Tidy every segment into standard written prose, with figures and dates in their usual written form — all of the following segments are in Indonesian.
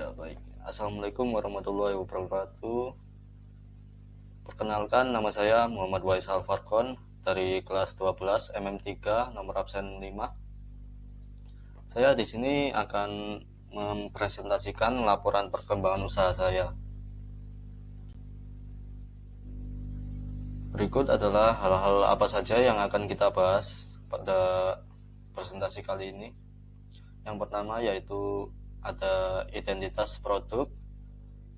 Ya, baik. Assalamualaikum warahmatullahi wabarakatuh. Perkenalkan, nama saya Muhammad Waisal Farkon dari kelas 12 MM3 nomor absen 5. Saya di sini akan mempresentasikan laporan perkembangan usaha saya. Berikut adalah hal-hal apa saja yang akan kita bahas pada presentasi kali ini. Yang pertama yaitu ada identitas produk,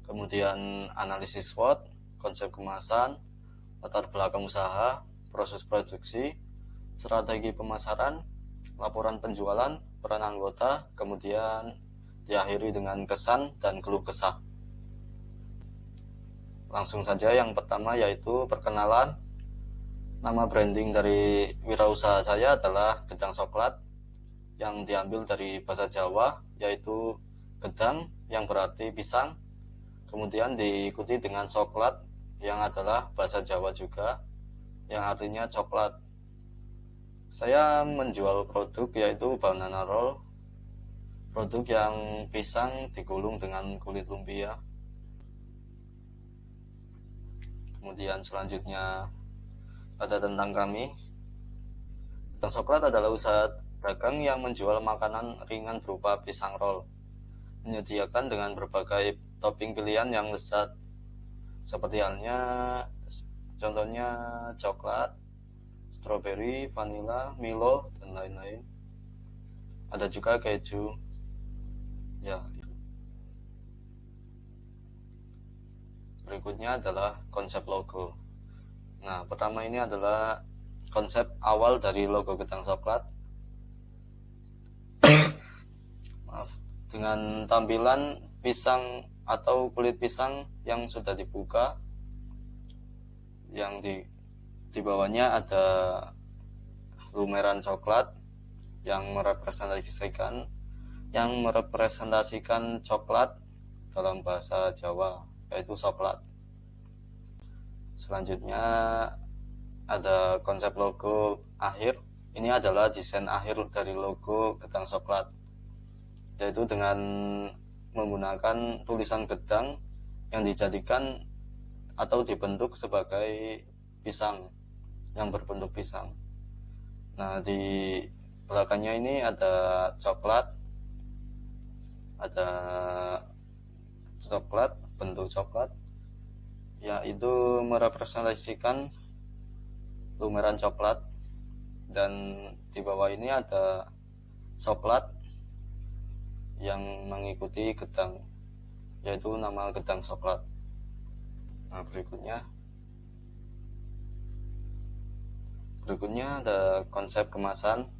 kemudian analisis SWOT, konsep kemasan, latar belakang usaha, proses produksi, strategi pemasaran, laporan penjualan, peran anggota, kemudian diakhiri dengan kesan dan keluh kesah. Langsung saja yang pertama yaitu perkenalan. Nama branding dari wirausaha saya adalah Gedang Soklat, yang diambil dari bahasa Jawa yaitu gedang yang berarti pisang, kemudian diikuti dengan soklat yang adalah bahasa Jawa juga yang artinya coklat. Saya menjual produk yaitu banana roll, produk yang pisang digulung dengan kulit lumpia. Kemudian selanjutnya ada tentang kami. Gedang Soklat adalah usaha dagang yang menjual makanan ringan berupa pisang roll, menyediakan dengan berbagai topping pilihan yang lezat, seperti halnya contohnya coklat, strawberry, vanilla, Milo, dan lain-lain. Ada juga keju. Ya, berikutnya adalah konsep logo. Nah, pertama ini adalah konsep awal dari logo Gedang Soklat. Maaf, dengan tampilan pisang atau kulit pisang yang sudah dibuka, yang di bawahnya ada lumeran coklat yang merepresentasikan coklat dalam bahasa Jawa, yaitu soklat. Selanjutnya ada konsep logo akhir. Ini adalah desain akhir dari logo Gedang Soklat, yaitu dengan menggunakan tulisan gedang yang dijadikan atau dibentuk sebagai pisang, yang berbentuk pisang. Nah, di belakangnya ini ada coklat, bentuk coklat, yaitu merepresentasikan lumeran coklat, dan di bawah ini ada soklat yang mengikuti gedang, yaitu nama Gedang Soklat. Nah, berikutnya ada konsep kemasan.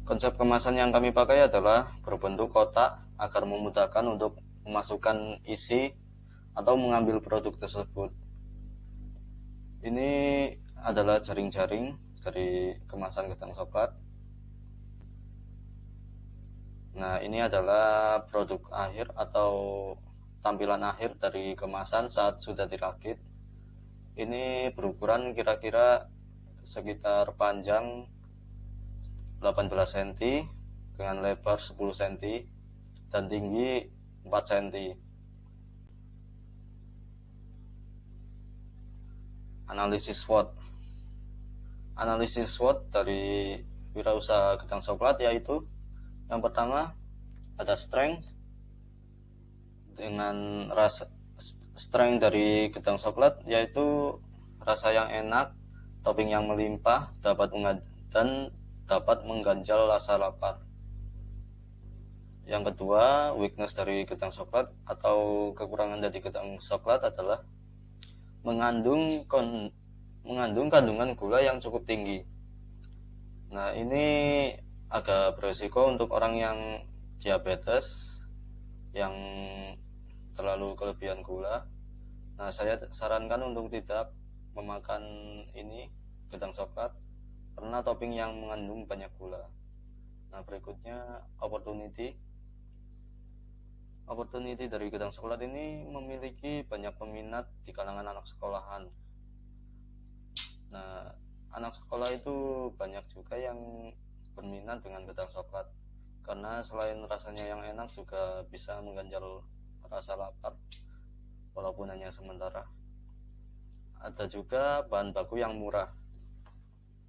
Konsep kemasan yang kami pakai adalah berbentuk kotak agar memudahkan untuk memasukkan isi atau mengambil produk tersebut. Ini adalah jaring-jaring dari kemasan Gedang Soklat. Nah, ini adalah produk akhir atau tampilan akhir dari kemasan saat sudah dirakit. Ini berukuran kira-kira sekitar panjang 18 cm dengan lebar 10 cm dan tinggi 4 cm. Analisis SWOT. Analisis SWOT dari wirausaha Gedang Soklat yaitu yang pertama ada strength. Dengan rasa strength dari Gedang Soklat yaitu rasa yang enak, topping yang melimpah, dapat mengganjal rasa lapar. Yang kedua, weakness dari Gedang Soklat atau kekurangan dari Gedang Soklat adalah mengandung kandungan gula yang cukup tinggi. Nah, ini agak beresiko untuk orang yang diabetes, yang terlalu kelebihan gula. Nah, saya sarankan untuk tidak memakan ini Gedang Soklat karena topping yang mengandung banyak gula. Nah, berikutnya opportunity dari Gedang Soklat ini memiliki banyak peminat di kalangan anak sekolahan. Nah, anak sekolah itu banyak juga yang berminat dengan Gedang Soklat. karena selain rasanya yang enak juga bisa mengganjal rasa lapar walaupun hanya sementara. Ada juga bahan baku yang murah,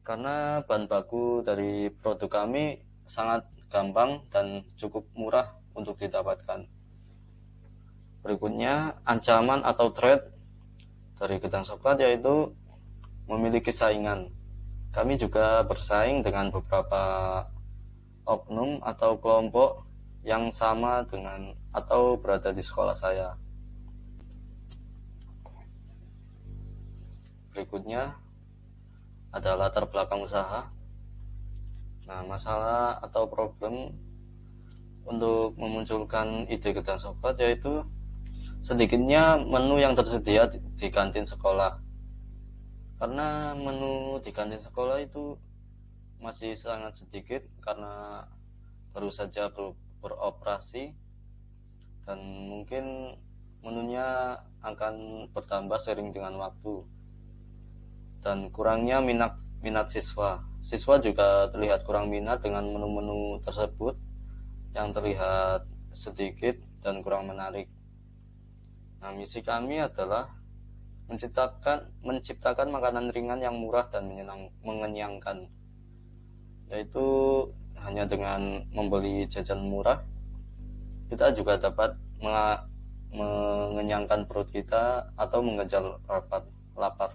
karena bahan baku dari produk kami sangat gampang dan cukup murah untuk didapatkan. Berikutnya, ancaman atau threat dari Gedang Coklat yaitu memiliki saingan. Kami juga bersaing dengan beberapa oknum atau kelompok yang sama dengan atau berada di sekolah saya. Berikutnya ada latar belakang usaha. Nah, masalah atau problem untuk memunculkan ide Gedang Coklat yaitu sedikitnya menu yang tersedia di kantin sekolah. Karena menu di kantin sekolah itu masih sangat sedikit karena baru saja beroperasi, dan mungkin menunya akan bertambah seiring dengan waktu. Dan kurangnya minat siswa. Siswa juga terlihat kurang minat dengan menu-menu tersebut yang terlihat sedikit dan kurang menarik. Nah, misi kami adalah menciptakan makanan ringan yang murah dan mengenyangkan, yaitu hanya dengan membeli jajan murah kita juga dapat mengenyangkan perut kita atau mengganjal lapar.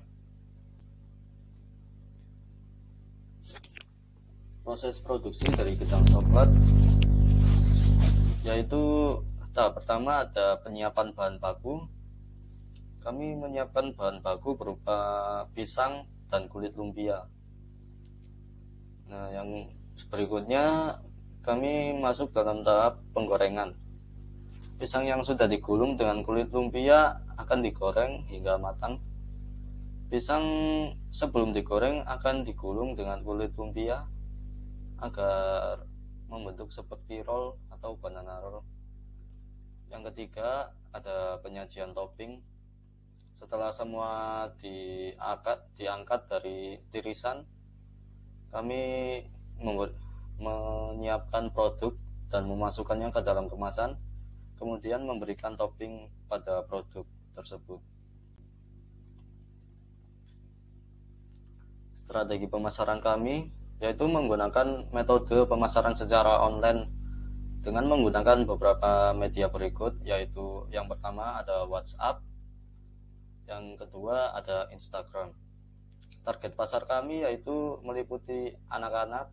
Proses produksi dari Gedang Coklat yaitu tahap pertama ada penyiapan bahan baku. Kami menyiapkan bahan baku berupa pisang dan kulit lumpia. Nah, yang berikutnya kami masuk dalam tahap penggorengan. Pisang yang sudah digulung dengan kulit lumpia akan digoreng hingga matang. Pisang sebelum digoreng akan digulung dengan kulit lumpia agar membentuk seperti roll atau banana roll. Yang ketiga ada penyajian topping. Setelah semua diangkat dari tirisan, kami menyiapkan produk dan memasukkannya ke dalam kemasan, kemudian memberikan topping pada produk tersebut. Strategi pemasaran kami yaitu menggunakan metode pemasaran secara online dengan menggunakan beberapa media berikut, yaitu yang pertama ada WhatsApp, yang kedua ada Instagram. Target pasar kami yaitu meliputi anak-anak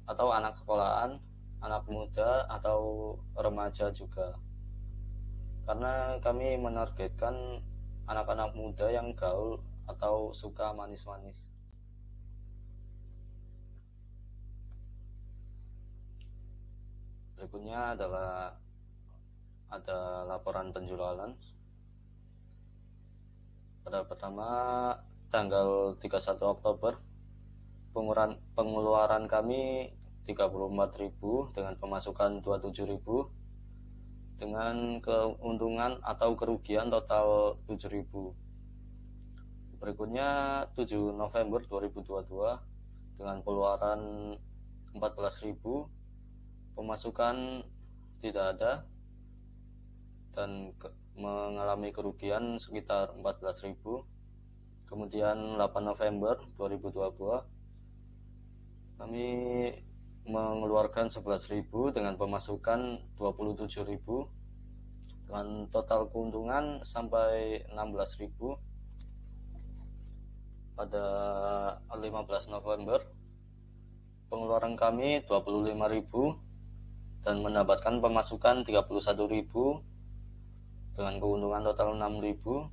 atau anak sekolahan, anak muda atau remaja juga. Karena kami menargetkan anak-anak muda yang gaul atau suka manis-manis. Berikutnya adalah ada laporan penjualan. Pada pertama tanggal 31 Oktober pengeluaran kami 34.000 dengan pemasukan 27.000 dengan keuntungan atau kerugian total 7.000. Berikutnya 7 November 2022 dengan pengeluaran 14.000, pemasukan tidak ada dan mengalami kerugian sekitar 14.000. Kemudian 8 November 2022 kami mengeluarkan 11.000 dengan pemasukan 27.000 dengan total keuntungan sampai 16.000. Pada 15 November pengeluaran kami 25.000 dan mendapatkan pemasukan 31.000 dengan keuntungan total 6.000.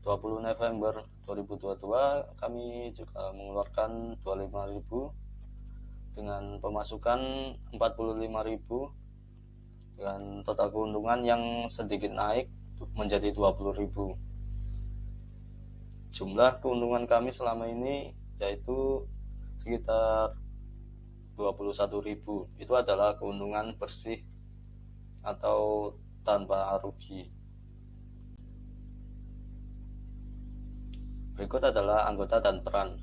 20 November 2022 kami juga mengeluarkan 25.000 dengan pemasukan 45.000 dengan total keuntungan yang sedikit naik menjadi 20.000. Jumlah keuntungan kami selama ini yaitu sekitar 21.000. Itu adalah keuntungan bersih atau tanpa rugi. Berikut adalah anggota dan peran.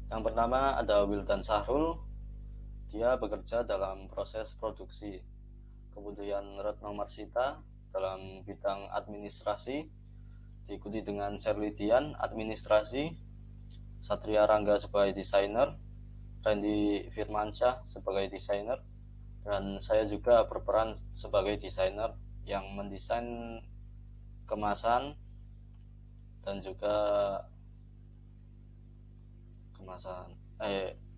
Yang pertama ada Wildan Sahrul. dia bekerja dalam proses produksi. Kemudian Retno Marsita dalam bidang administrasi, diikuti dengan Sherly administrasi, Satria Rangga sebagai desainer, Randy Firmansyah sebagai desainer, dan saya juga berperan sebagai desainer yang mendesain kemasan dan juga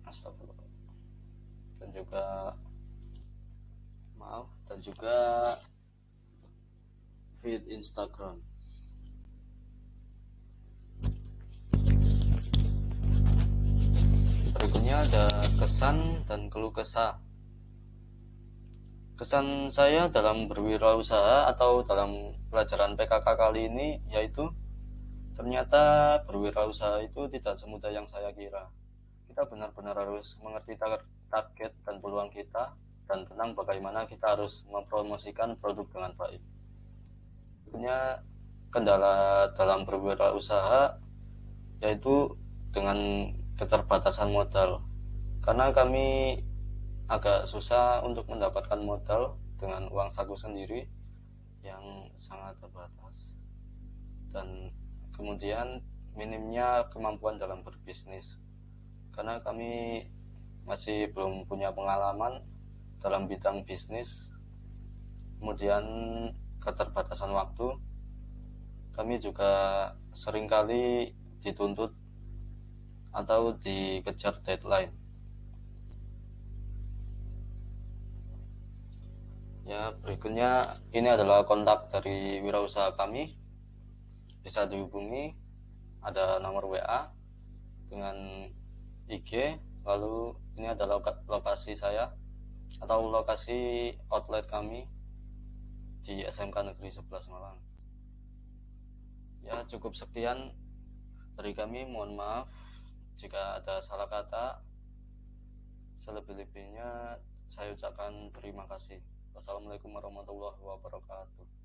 astagfirullah, dan juga feed Instagram. Berikutnya ada kesan dan keluh kesah. Kesan saya dalam berwirausaha atau dalam pelajaran PKK kali ini yaitu ternyata berwirausaha itu tidak semudah yang saya kira. Kita benar-benar harus mengerti target dan peluang kita dan tentang bagaimana kita harus mempromosikan produk dengan baik. Berikutnya kendala dalam berwirausaha yaitu dengan keterbatasan modal. Karena kami agak susah untuk mendapatkan modal dengan uang saku sendiri yang sangat terbatas, dan kemudian minimnya kemampuan dalam berbisnis karena kami masih belum punya pengalaman dalam bidang bisnis. Kemudian keterbatasan waktu, kami juga seringkali dituntut atau dikejar deadline. Ya, berikutnya ini adalah kontak dari wirausaha kami. Bisa dihubungi, ada nomor WA dengan IG, lalu ini adalah lokasi saya atau lokasi outlet kami di SMK Negeri 11 Malang. Ya, cukup sekian dari kami, mohon maaf jika ada salah kata. Selebih-lebihnya saya ucapkan terima kasih. Wassalamualaikum warahmatullahi wabarakatuh.